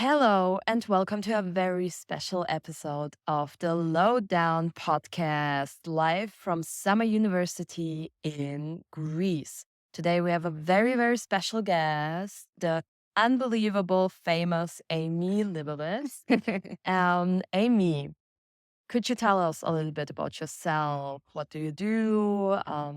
Hello, and welcome to a very special episode of the Lowdown podcast, live from Summer University in Greece. Today, we have a very, very special guest, the unbelievable, famous Amie Liebowitz. Amie, could you tell us a little bit about yourself? What do you do? Yeah.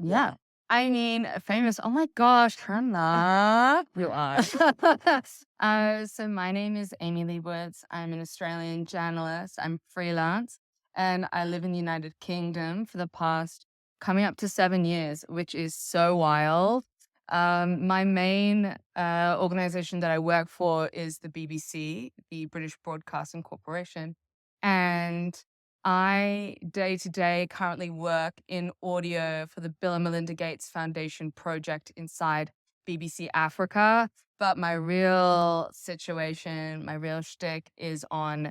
Yeah. I mean, famous. Oh my gosh, Hanna. You are. So my name is Amie Liebowitz. I'm an Australian journalist. I'm freelance and I live in the United Kingdom for the past coming up to 7 years, which is so wild. My main organization that I work for is the BBC, the British Broadcasting Corporation. And I day to day currently work in audio for the Bill and Melinda Gates Foundation project inside BBC Africa. But my real situation, my real shtick is on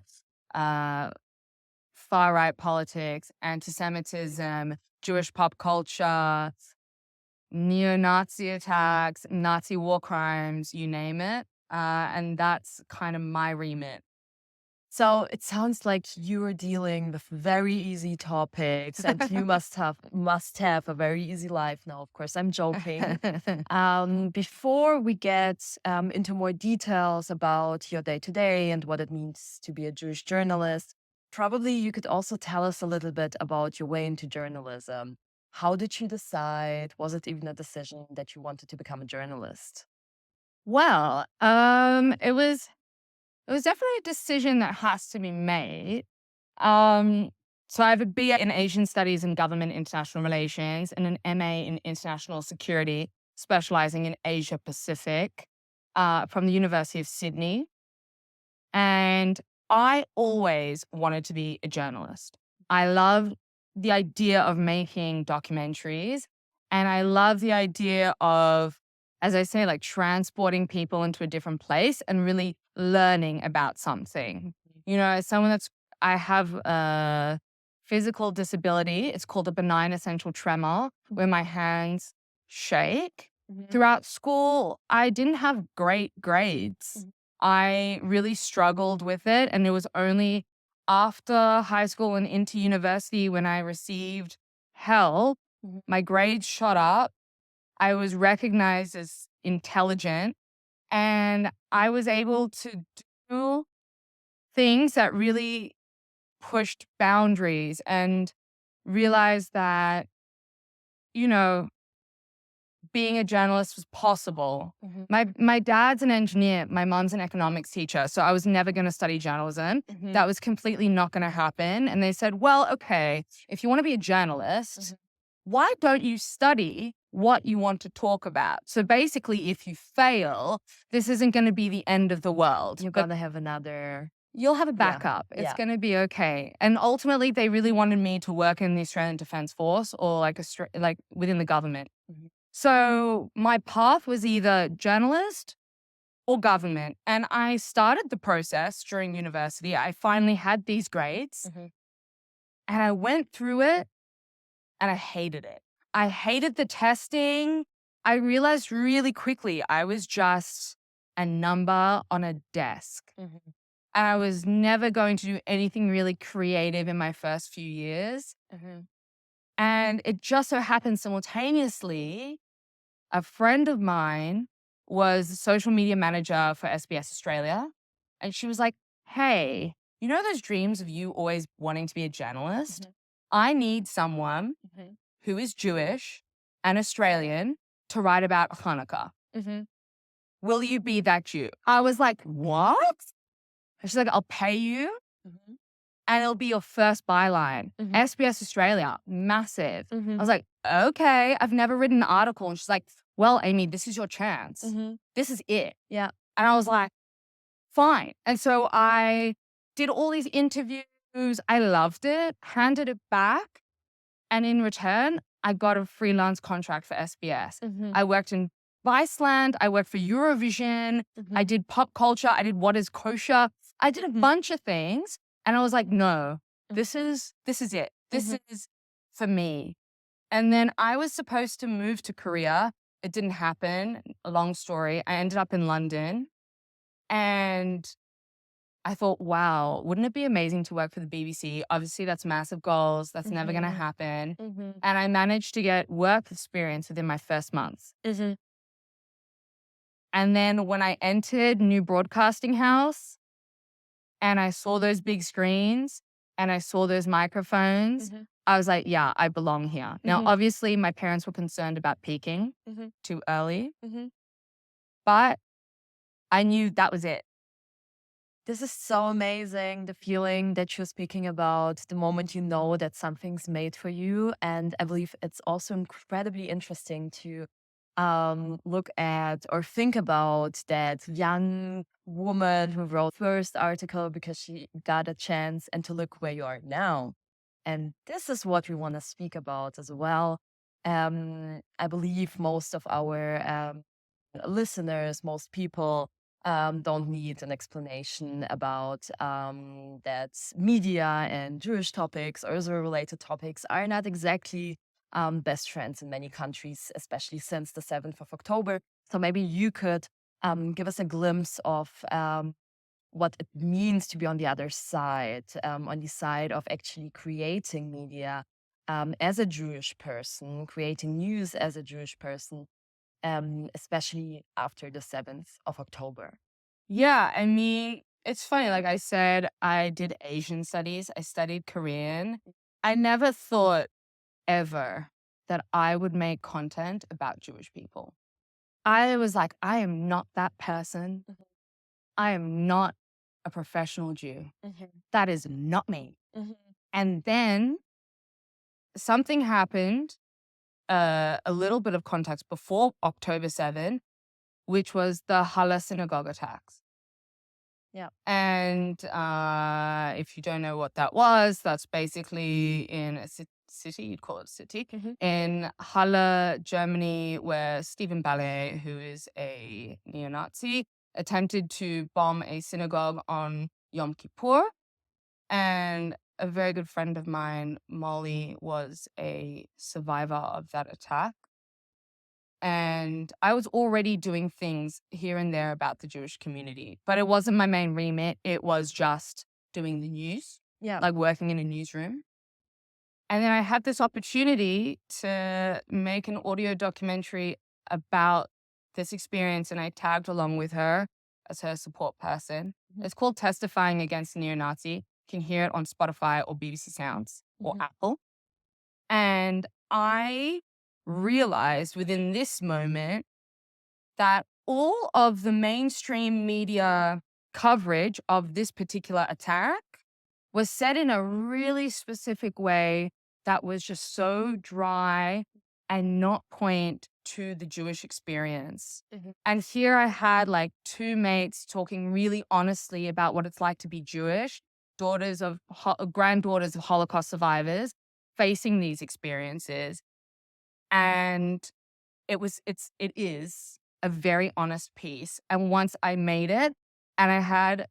uh, far right politics, antisemitism, Jewish pop culture, neo Nazi attacks, Nazi war crimes, you name it. And that's kind of my remit. So it sounds like you are dealing with very easy topics and you must have a very easy life now. Of course, I'm joking. Before we get into more details about your day to day and what it means to be a Jewish journalist, probably you could also tell us a little bit about your way into journalism. How did you decide? Was it even a decision that you wanted to become a journalist? Well, it was definitely a decision that has to be made. Um, so I have a BA in Asian Studies and Government International Relations and an MA in International Security, specializing in Asia Pacific, from the University of Sydney. And I always wanted to be a journalist. I love the idea of making documentaries, and I love the idea of, as I say, like transporting people into a different place and really learning about something. As someone I have a physical disability. It's called a benign essential tremor, where my hands shake. Mhm. Throughout school, I didn't have great grades. I really struggled with it. And it was only after high school and into university when I received help, Mhm. my grades shot up. I was recognized as intelligent and I was able to do things that really pushed boundaries and realized that, you know, being a journalist was possible. Mhm. My dad's an engineer, my mom's an economics teacher, so I was never going to study journalism. Mhm. That was completely not going to happen. And they said, well, okay, if you want to be a journalist, why don't you study what you want to talk about? So basically, if you fail, this isn't going to be the end of the world, You're but gonna have another. you'll have a Yeah. backup. It's Yeah. going to be okay. And ultimately, they really wanted me to work in the Australian Defence Force or like within the government. Mhm. So my path was either journalist or government. And I started the process during university. I finally had these grades Mhm. and I went through it and I hated it. I hated the testing. I realized really quickly I was just a number on a desk. Mhm. And I was never going to do anything really creative in my first few years. Mhm. And it just so happened simultaneously, a friend of mine was a social media manager for SBS Australia. And she was like, hey, you know those dreams of you always wanting to be a journalist? Mhm. I need someone Mhm. who is Jewish and Australian to write about Hanukkah. Mhm. Will you be that Jew? I was like, what? And she's like, I'll pay you Mhm. and it'll be your first byline. Mhm. SBS Australia, massive. I Mhm. was like, okay, I've never written an article. And she's like, well, Amie, this is your chance. Mhm. This is it. Yeah. And I was like, fine. And so I did all these interviews. I loved it, handed it back. And in return, I got a freelance contract for SBS. Mhm. I worked in Viceland. I worked for Eurovision. I Mhm. did pop culture. I did What is Kosher. I did a bunch of things. And I was like, no, this is it. This Mhm. is for me. And then I was supposed to move to Korea. It didn't happen. A long story. I ended up in London. And I thought, wow, wouldn't it be amazing to work for the BBC? Obviously, that's massive goals. That's never going to Mhm. happen. Mhm. And I managed to get work experience within my first month. Mhm. And then when I entered New Broadcasting House and I saw those big screens and I saw those microphones, Mhm. I was like, yeah, I belong here. Now, Mhm. obviously, my parents were concerned about peaking Mhm. too early, Mhm. but I knew that was it. This is so amazing. The feeling that you're speaking about, the moment you know that something's made for you. And I believe it's also incredibly interesting to look at or think about that young woman who wrote first article because she got a chance and to look where you are now. And this is what we want to speak about as well. I believe most of our listeners, most people don't need an explanation about that media and Jewish topics or Israel related topics are not exactly best friends in many countries, especially since the 7th of October. So maybe you could give us a glimpse of what it means to be on the other side, on the side of actually creating media as a Jewish person, creating news as a Jewish person, especially after the 7th of October. Yeah, I mean, it's funny. Like I said, I did Asian studies, I studied Korean. I never thought ever that I would make content about Jewish people. I was like, I am not that person. Mhm. I am not a professional Jew. Mhm. That is not me. Mhm. And then something happened, a little bit of context before October 7th, which was the Halle synagogue attacks. Yeah. And if you don't know what that was, that's basically in a city, you'd call it a city, Mhm. in Halle, Germany, where Stephen Ballet, who is a neo Nazi, attempted to bomb a synagogue on Yom Kippur. And a very good friend of mine, Molly, was a survivor of that attack. And I was already doing things here and there about the Jewish community, but it wasn't my main remit. It was just doing the news, Yeah. like working in a newsroom. And then I had this opportunity to make an audio documentary about this experience, and I tagged along with her as her support person. Mhm. It's called Testifying Against the Neo-Nazi. You can hear it on Spotify or BBC Sounds or Mhm. Apple. And I realized within this moment that all of the mainstream media coverage of this particular attack was said in a really specific way that was just so dry and not point to the Jewish experience. Mhm. And here I had like two mates talking really honestly about what it's like to be Jewish, granddaughters of Holocaust survivors facing these experiences. And it is a very honest piece. And once I made it and I had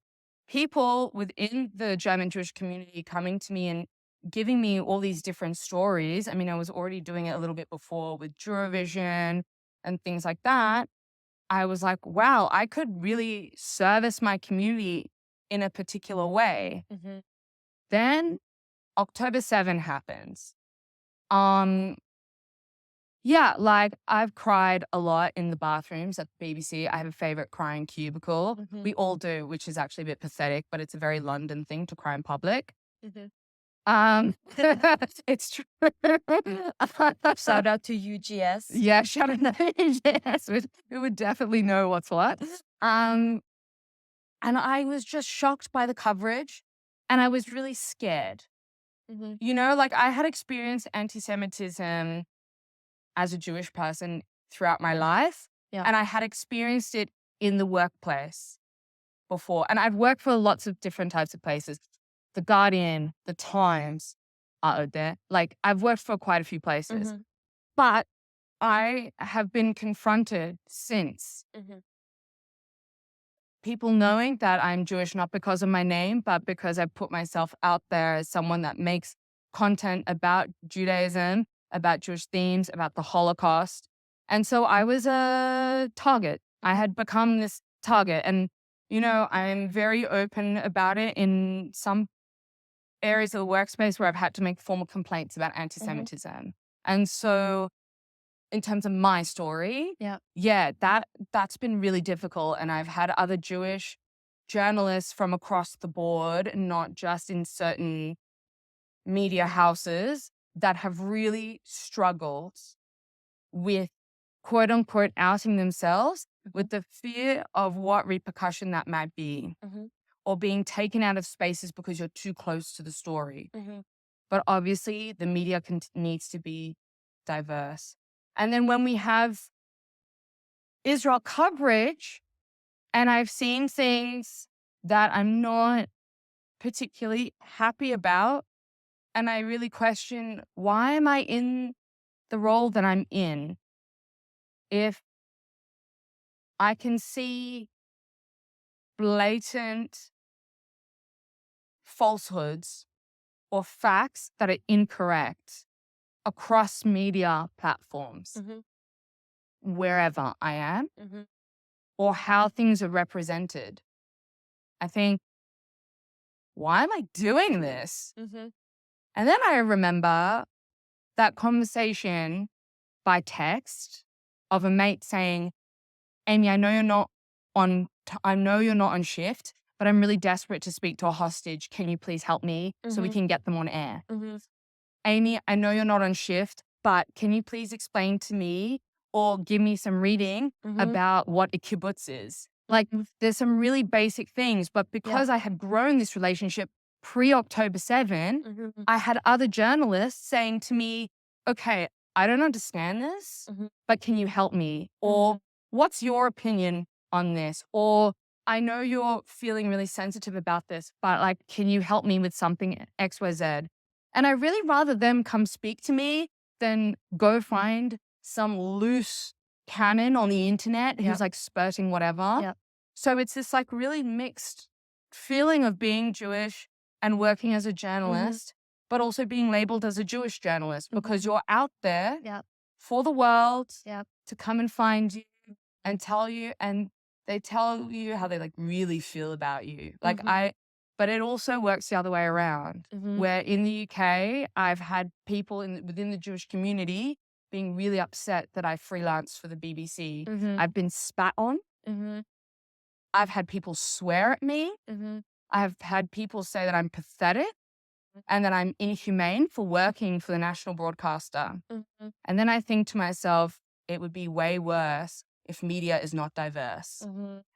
people within the German Jewish community coming to me and giving me all these different stories. I mean, I was already doing it a little bit before with Eurovision and things like that. I was like, wow, I could really service my community in a particular way. Mhm. Then October 7 happens. Um, Yeah, like I've cried a lot in the bathrooms at the BBC. I have a favorite crying cubicle. Mhm. We all do, which is actually a bit pathetic, but it's a very London thing to cry in public. Mhm. It's true. Shout out to UGS. Yeah, shout out to yes, we would definitely know what's what. Um, and I was just shocked by the coverage, and I was really scared. Mhm. You know, like I had experienced anti-Semitism as a Jewish person throughout my life. Yeah. And I had experienced it in the workplace before. And I've worked for lots of different types of places. The Guardian, the Times are out there. Like I've worked for quite a few places. Mhm. But I have been confronted since Mhm. people knowing that I'm Jewish, not because of my name, but because I put myself out there as someone that makes content about Judaism, about Jewish themes, about the Holocaust. And so I was a target. I had become this target. And, I'm very open about it in some areas of the workspace where I've had to make formal complaints about antisemitism. And so in terms of my story, Yeah. that's been really difficult. And I've had other Jewish journalists from across the board, not just in certain media houses, that have really struggled with quote unquote outing themselves with the fear of what repercussion that might be, or being taken out of spaces because you're too close to the story. But obviously, the media needs to be diverse. And then when we have Israel coverage, and I've seen things that I'm not particularly happy about, and I really question, why am I in the role that I'm in if I can see blatant falsehoods or facts that are incorrect across media platforms, wherever I am, or how things are represented? I think, why am I doing this? And then I remember that conversation by text of a mate saying, Amie, I know you're not on shift, but I'm really desperate to speak to a hostage. Can you please help me so we can get them on air? Amie, I know you're not on shift, but can you please explain to me or give me some reading about what a kibbutz is? Like, there's some really basic things, but because I had grown this relationship pre-October 7, I had other journalists saying to me, okay, I don't understand this, but can you help me? Or what's your opinion on this? Or I know you're feeling really sensitive about this, but like, can you help me with something XYZ? And I really rather them come speak to me than go find some loose cannon on the internet who's like spurting whatever. So it's this like really mixed feeling of being Jewish and working as a journalist, but also being labeled as a Jewish journalist because you're out there for the world to come and find you and tell you, and they tell you how they like really feel about you. But it also works the other way around, where in the UK, I've had people within the Jewish community being really upset that I freelance for the BBC. I've been spat on. I've had people swear at me. I've had people say that I'm pathetic and that I'm inhumane for working for the national broadcaster. And then I think to myself, it would be way worse if media is not diverse.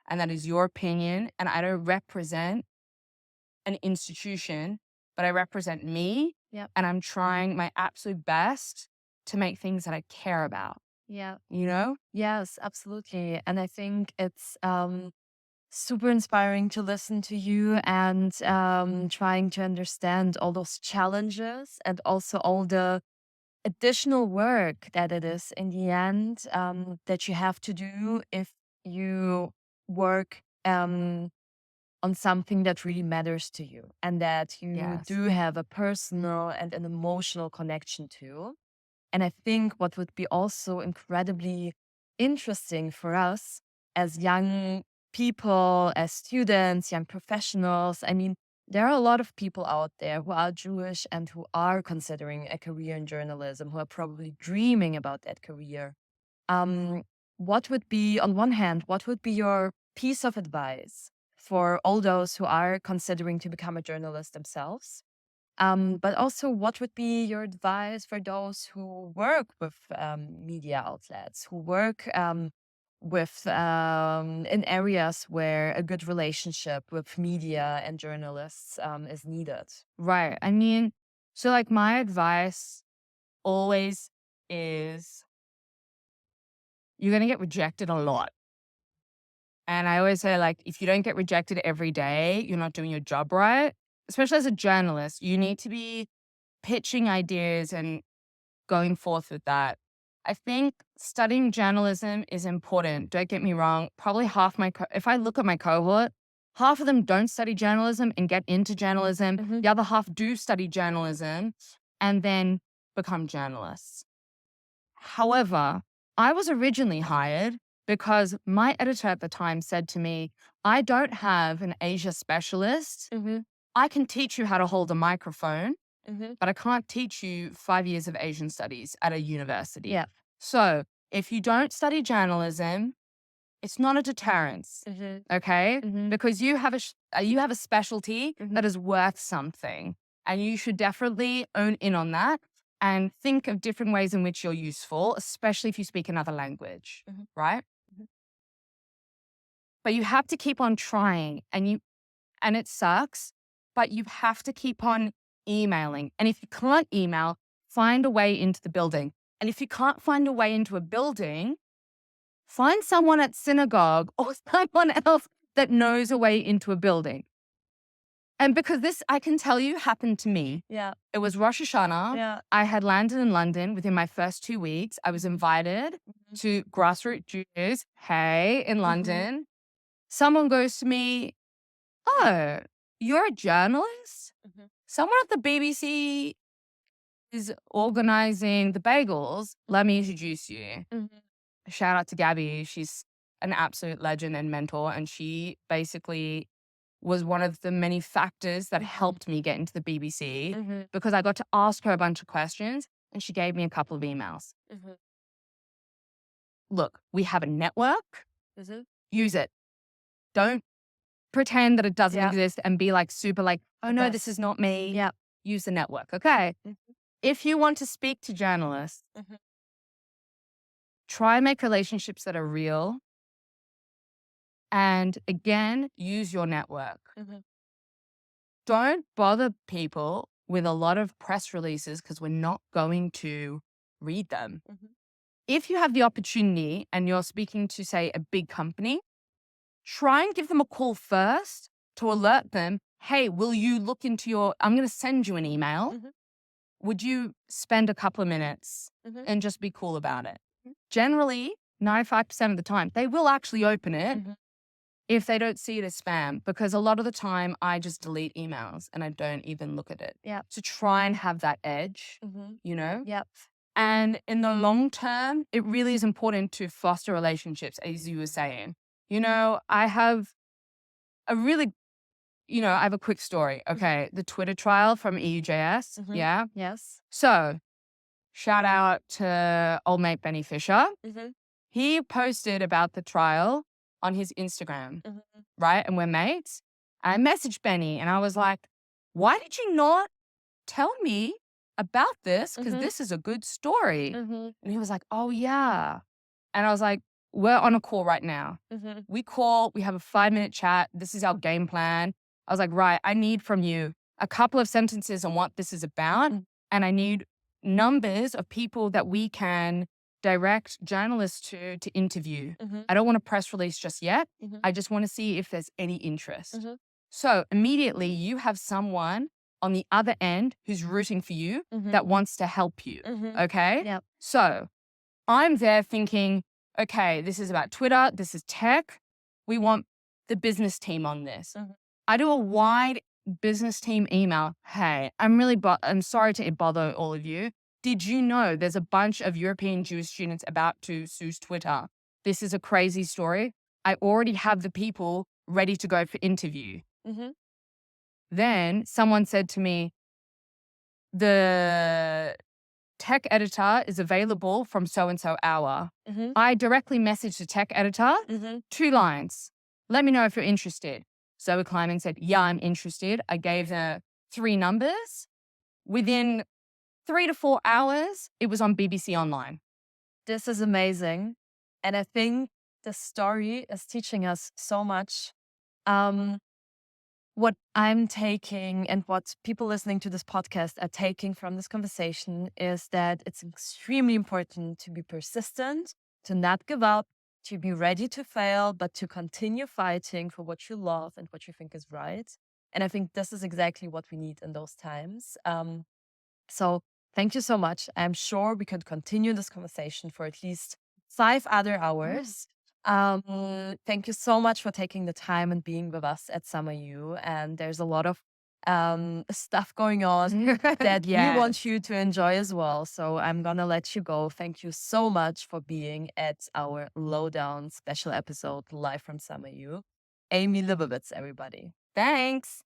And that is your opinion. And I don't represent an institution, but I represent me. And I'm trying my absolute best to make things that I care about. You know? Yes, absolutely. And I think it's super inspiring to listen to you and trying to understand all those challenges and also all the additional work that it is in the end that you have to do if you work on something that really matters to you and that you do have a personal and an emotional connection to. And I think what would be also incredibly interesting for us as young people, as students, young professionals, I mean, there are a lot of people out there who are Jewish and who are considering a career in journalism, who are probably dreaming about that career. What would be, on one hand, what would be your piece of advice for all those who are considering to become a journalist themselves? But also, what would be your advice for those who work with media outlets, who work with in areas where a good relationship with media and journalists is needed? Right. I mean, so like my advice always is you're going to get rejected a lot. And I always say, like, if you don't get rejected every day, you're not doing your job right. Especially as a journalist, you need to be pitching ideas and going forth with that. I think studying journalism is important. Don't get me wrong. Probably if I look at my cohort, half of them don't study journalism and get into journalism. The other half do study journalism and then become journalists. However, I was originally hired because my editor at the time said to me, I don't have an Asia specialist. I can teach you how to hold a microphone, but I can't teach you 5 years of Asian studies at a university. Yeah. So if you don't study journalism, it's not a deterrence, okay? Because you have a specialty that is worth something, and you should definitely own in on that and think of different ways in which you're useful, especially if you speak another language, right? But you have to keep on trying, and it sucks, but you have to keep on emailing. And if you can't email, find a way into the building. And if you can't find a way into a building, find someone at synagogue or someone else that knows a way into a building. And because this, I can tell you, happened to me. Yeah. It was Rosh Hashanah. Yeah. I had landed in London within my first 2 weeks. I was invited to Grassroots Jews, in London. Someone goes to me, oh, you're a journalist? Someone at the BBC is organizing the bagels. Let me introduce you. Shout out to Gabby. She's an absolute legend and mentor. And she basically was one of the many factors that helped me get into the BBC because I got to ask her a bunch of questions and she gave me a couple of emails. Look, we have a network. Use it. Don't pretend that it doesn't exist and be like super like, oh no, this is not me. Yeah. Use the network. Okay. If you want to speak to journalists, try and make relationships that are real. And again, use your network. Don't bother people with a lot of press releases because we're not going to read them. If you have the opportunity and you're speaking to, say, a big company, try and give them a call first to alert them, hey, will you look into I'm going to send you an email. Would you spend a couple of minutes and just be cool about it? Generally, 95% of the time, they will actually open it if they don't see it as spam, because a lot of the time I just delete emails and I don't even look at it. Yeah. To try and have that edge, you know? Yep. And in the long term, it really is important to foster relationships, as you were saying. You know, I have a quick story. Okay. The Twitter trial from EUJS. Yeah. Yes. So shout out to old mate Benny Fisher. He posted about the trial on his Instagram, right? And we're mates. I messaged Benny and I was like, why did you not tell me about this? Because this is a good story. And he was like, oh, yeah. And I was like, we're on a call right now. We have a 5-minute chat. This is our game plan. I was like, right, I need from you a couple of sentences on what this is about. And I need numbers of people that we can direct journalists to interview. I don't want a press release just yet. I just want to see if there's any interest. So immediately you have someone on the other end who's rooting for you that wants to help you. Okay? Yep. So I'm there thinking, okay, this is about Twitter. This is tech. We want the business team on this. I do a wide business team email. Hey, I'm sorry to bother all of you. Did you know there's a bunch of European Jewish students about to sue Twitter? This is a crazy story. I already have the people ready to go for interview. Then someone said to me, the tech editor is available from so-and-so hour. I directly messaged the tech editor, 2 lines. Let me know if you're interested. Zoe Kleiman said, yeah, I'm interested. I gave her 3 numbers. Within 3 to 4 hours, it was on BBC Online. This is amazing. And I think the story is teaching us so much. What I'm taking and what people listening to this podcast are taking from this conversation is that it's extremely important to be persistent, to not give up, to be ready to fail, but to continue fighting for what you love and what you think is right. And I think this is exactly what we need in those times. So thank you so much. I'm sure we could continue this conversation for at least 5 other hours. Thank you so much for taking the time and being with us at Summer U. And there's a lot of stuff going on that we Yes. want you to enjoy as well. So I'm gonna let you go. Thank you so much for being at our Lowdown special episode live from Summer U. Amie Liebowitz, everybody. Thanks.